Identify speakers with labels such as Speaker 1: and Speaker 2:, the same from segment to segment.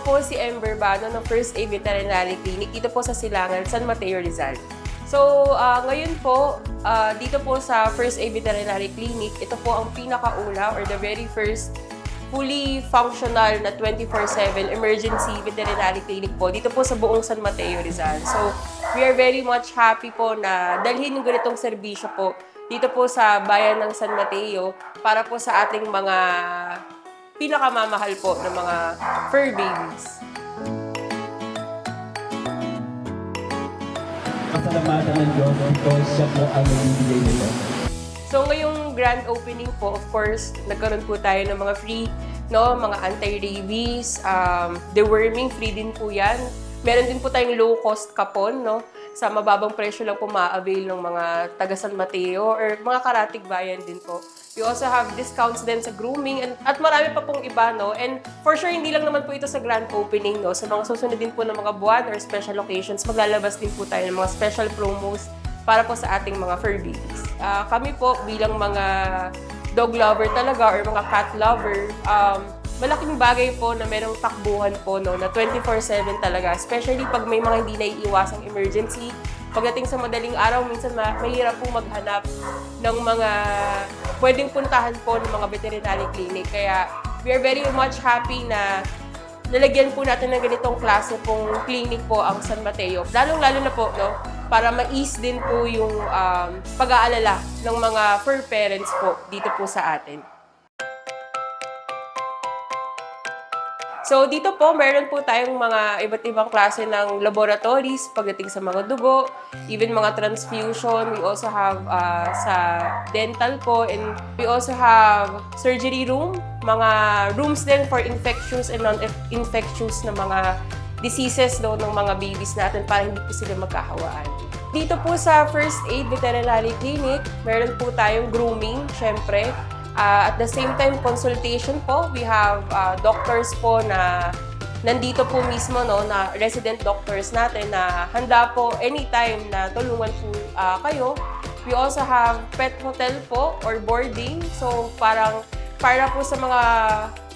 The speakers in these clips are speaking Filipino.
Speaker 1: po si Ember Bano ng First Aid Veterinary Clinic dito po sa Silangan, San Mateo, Rizal. So, ngayon po, dito po sa First Aid Veterinary Clinic, ito po ang pinakauna or the very first fully functional na 24/7 emergency veterinary clinic po dito po sa buong San Mateo, Rizal. So, we are very much happy po na dalhin yung ganitong serbisyo po dito po sa bayan ng San Mateo para po sa ating mga pinakamamahal po ng mga fur babies.
Speaker 2: Pasalamatan ng Diyos because siya po ang nagbibigay nito.
Speaker 1: So ngayong grand opening po, of course, nagkaroon po tayo ng mga free, mga anti-rabies, deworming, free din po yan. Meron din po tayong low-cost kapon, sa mababang presyo lang po ma-avail ng mga taga San Mateo or mga karatig bayan din po. We also have discounts din sa grooming at marami pa pong iba, And for sure, hindi lang naman po ito sa grand opening, Sa mga susunod din po ng mga buwan or special occasions, maglalabas din po tayo ng mga special promos para po sa ating mga fur babies. Kami po bilang mga dog lover talaga or mga cat lover, malaking bagay po na merong takbuhan po na 24/7 talaga. Especially pag may mga hindi naiiwasang emergency. Pagdating sa madaling araw, minsan mahirap po maghanap ng mga pwedeng puntahan po ng mga veterinary clinic. Kaya we are very much happy na nalagyan po natin ng ganitong klase pong clinic po ang San Mateo. Lalong-lalo na po, para ma-ease din po yung pag-aalala ng mga fur parents po dito po sa atin. So dito po, meron po tayong mga iba't ibang klase ng laboratories pagdating sa mga dugo, even mga transfusion. We also have sa dental po, and we also have surgery room, mga rooms din for infectious and non-infectious na mga diseases ng mga babies natin para hindi po sila magkahawaan. Dito po sa First Aid Veterinary Clinic, meron po tayong grooming, syempre. At the same time, consultation po. We have doctors po na nandito po mismo, na resident doctors natin na handa po anytime na tulungan po kayo. We also have pet hotel po or boarding. So, para po sa mga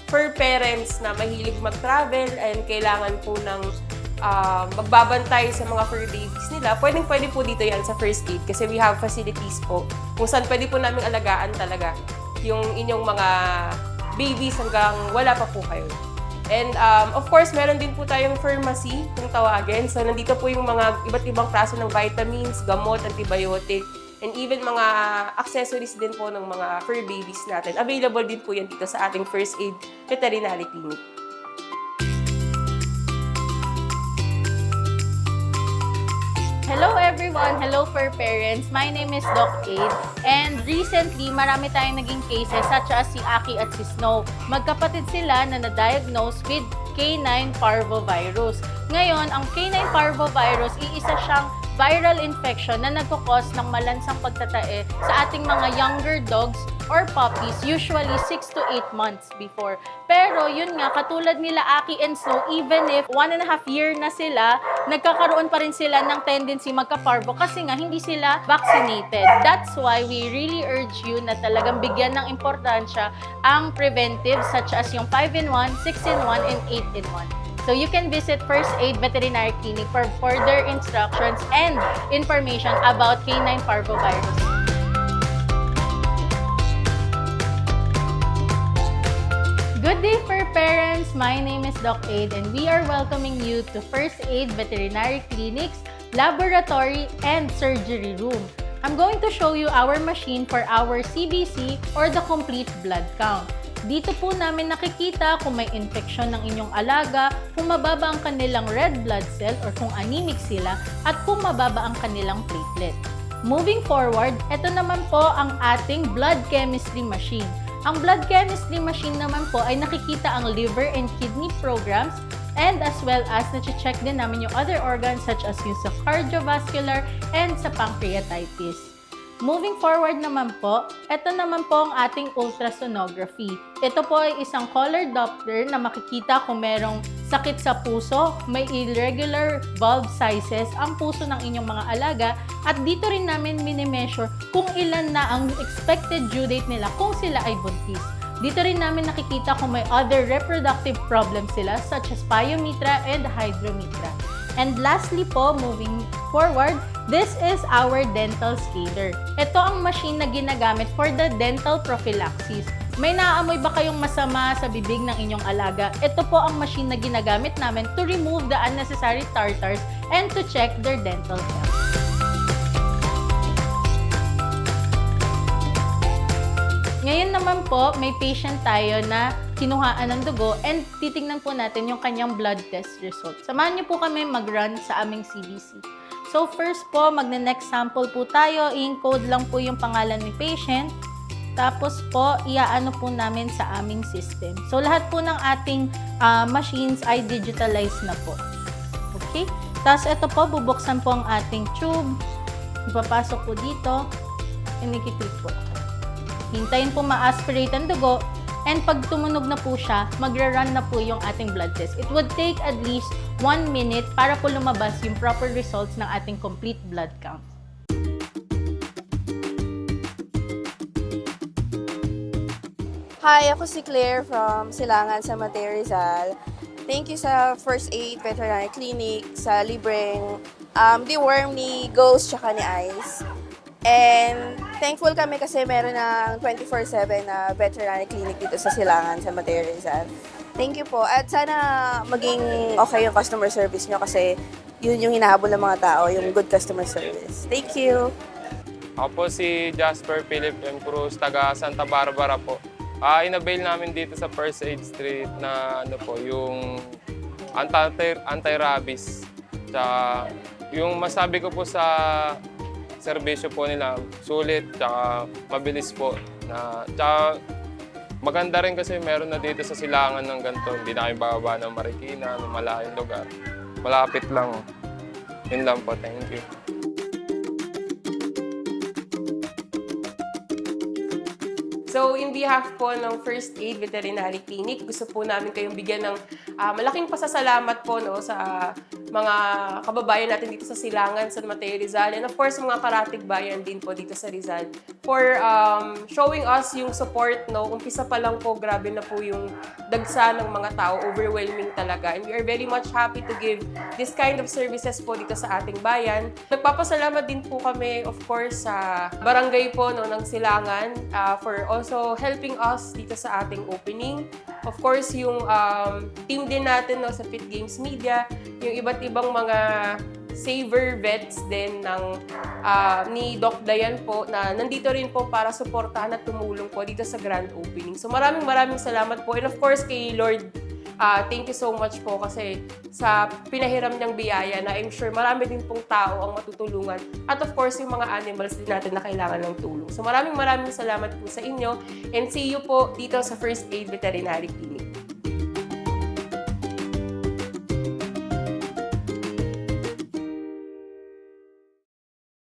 Speaker 1: fur parents na mahilig mag-travel and kailangan po ng magbabantay sa mga fur babies nila, pwede po dito yan sa First Aid kasi we have facilities po kung saan pwede po namin alagaan talaga yung inyong mga babies hanggang wala pa po kayo. And of course, meron din po tayong pharmacy kung tawagin. So nandito po yung mga iba't ibang klase ng vitamins, gamot, antibiotic, and even mga accessories din po ng mga fur babies natin. Available din po yan dito sa ating First Aid Veterinary Clinic.
Speaker 3: Hello everyone! Hello fur parents! My name is Doc Aid and recently marami tayong naging cases such as si Aki at si Snow. Magkapatid sila na na-diagnose with canine parvovirus. Ngayon, ang canine parvovirus, iisa siyang viral infection na nagkukos ng malansang pagtatae sa ating mga younger dogs or puppies, usually 6 to 8 months before. Pero yun nga, katulad nila Aki and Snow, even if 1.5 year na sila, nagkakaroon pa rin sila ng tendency magka-parvo kasi nga hindi sila vaccinated. That's why we really urge you na talagang bigyan ng importansya ang preventive such as yung 5-in-1, 6-in-1, and 8-in-1. So you can visit First Aid Veterinary Clinic for further instructions and information about canine parvovirus. Good day, fur parents! My name is Doc Aid and we are welcoming you to First Aid Veterinary Clinic's Laboratory and Surgery Room. I'm going to show you our machine for our CBC or the complete blood count. Dito po namin nakikita kung may infeksyon ng inyong alaga, kung mababa ang kanilang red blood cell or kung anemic sila, at kung mababa ang kanilang platelet. Moving forward, ito naman po ang ating blood chemistry machine. Ang blood chemistry machine naman po ay nakikita ang liver and kidney programs and as well as na-check din namin yung other organs such as yung sa cardiovascular and sa pancreatitis. Moving forward naman po, ito naman po ang ating ultrasonography. Ito po ay isang color Doppler na makikita kung merong sakit sa puso, may irregular valve sizes ang puso ng inyong mga alaga, at dito rin namin minimeasure kung ilan na ang expected due date nila kung sila ay buntis. Dito rin namin nakikita kung may other reproductive problems sila such as pyometra and hydrometra. And lastly po, moving forward, this is our dental scaler. Ito ang machine na ginagamit for the dental prophylaxis. May naaamoy ba kayong masama sa bibig ng inyong alaga? Ito po ang machine na ginagamit namin to remove the unnecessary tartars and to check their dental health. Ngayon naman po, may patient tayo na kinuhaan ng dugo and titingnan po natin yung kanyang blood test result. Samahan niyo po kami mag-run sa aming CBC. So first po, magne-next sample po tayo. I-encode lang po yung pangalan ni patient. Tapos po, iaano po namin sa aming system. So lahat po ng ating machines ay digitalized na po. Okay? Tapos ito po, bubuksan po ang ating tube. Ipapasok po dito. And i-click po. Hintayin po ma-aspirate ang dugo, and pag tumunog na po siya, magra-run na po yung ating blood test. It would take at least 1 minute para po lumabas yung proper results ng ating complete blood count.
Speaker 4: Hi, ako si Claire from Silangan sa Mateo Rizal. Thank you sa First Aid Veterinary Clinic sa libreng deworm ni Ghost tsaka ni Ice. And thankful kami kasi meron ng 24/7 na veterinary clinic dito sa Silangan sa Mateo Rizal. Thank you po. At sana maging okay yung customer service nyo kasi yun yung hinahabol ng mga tao, yung good customer service. Thank you.
Speaker 5: Ako po si Jasper Philip M. Cruz, taga Santa Barbara po. Inavail namin dito sa First Aid Street na ano po, yung anti-rabies. Tsaka yung masabi ko po sa serbisyo po nila, sulit, tsaka mabilis po. Tsaka maganda rin kasi meron na dito sa Silangan ng ganito. Hindi na kayo bababa ng Marikina, ng malaking lugar. Malapit lang. Yun lang po. Thank you.
Speaker 1: So, in behalf po ng First Aid Veterinary Clinic, gusto po namin kayong bigyan ng malaking pasasalamat po no, sa mga kababayan natin dito sa Silangan, San Mateo, Rizal, and of course, mga karatig bayan din po dito sa Rizal for showing us yung support. No? Umpisa pa lang po, grabe na po yung dagsa ng mga tao, overwhelming talaga. And we are very much happy to give this kind of services po dito sa ating bayan. Nagpapasalamat din po kami, of course, sa barangay po no, ng Silangan for also helping us dito sa ating opening. Of course, yung team din natin no, sa Fit Games Media, yung iba't ibang mga saver vets din ng ni Doc Dayan po na nandito rin po para suportahan at tumulong po dito sa grand opening. So maraming salamat po. And of course, kay Lord, thank you so much po kasi sa pinahiram niyang biyaya na I'm sure marami din pong tao ang matutulungan. At of course, yung mga animals din natin na kailangan ng tulong. So maraming salamat po sa inyo and see you po dito sa First Aid Veterinary Clinic.